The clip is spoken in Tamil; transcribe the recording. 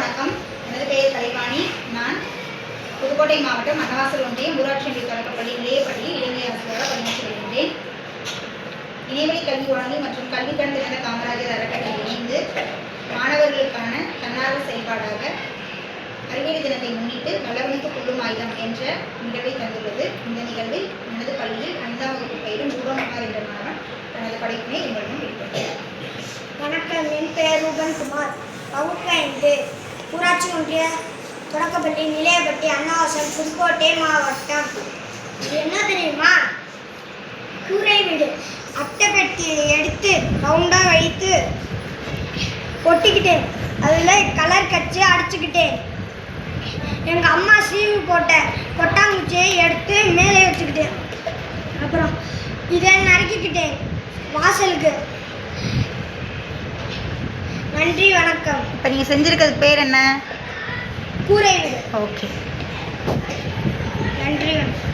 வணக்கம். எனது பெயர் கலைவாணி. நான் புதுக்கோட்டை மாவட்டம் அன்னவாசல் ஒன்றியம் ஊராட்சி ஒன்றிய தொடக்கப்பள்ளி நிலையப்பள்ளியில் இளைஞர் ஆசிரியராக பணியாற்றி வருகின்றேன். இணையவழி கல்வி வழங்கி மற்றும் கல்விக்கண் திறந்த காமராஜர் அறக்கட்டளை இணைந்து மாணவர்களுக்கான தன்னார்வ செயல்பாடாக அறிவியல் தினத்தை முன்னிட்டு நல்லவனுக்கு கொள்ளும் ஆயுதம் என்ற நிகழ்வை தந்துள்ளது. இந்த நிகழ்வில் எனது பள்ளியில் 5ஆம் வகுப்பு பயிலும் ரூபன்குமார் என்ற மாணவன் தனது படைப்பினை உங்களிடம் வெளிப்படுத்தினார். வணக்கம். என் பெயர் ரூபன்குமார். வகுப்பு 5 ஊராட்சி ஒன்றிய தொடக்கப்பள்ளி நிலையப்பட்டி அன்னவாசல் புதுக்கோட்டை மாவட்டம். இது என்ன தெரியுமா? கூரை வீடு. அட்டைப்பெட்டியை எடுத்து ரவுண்டாக வைத்து ஒட்டிக்கிட்டேன். அதில் கலர் கட்சி அடிச்சுக்கிட்டேன். எங்கள் அம்மா சீவு போட்ட கொட்டாங்குச்சியை எடுத்து மேலே வச்சுக்கிட்டேன். அப்புறம் இதை நறுக்கிக்கிட்டேன் வாசலுக்கு. நன்றி, வணக்கம். இப்போ நீங்கள் செஞ்சுருக்கிறது பேர் என்ன? கூரை வீடு. ஓகே, நன்றி, வணக்கம்.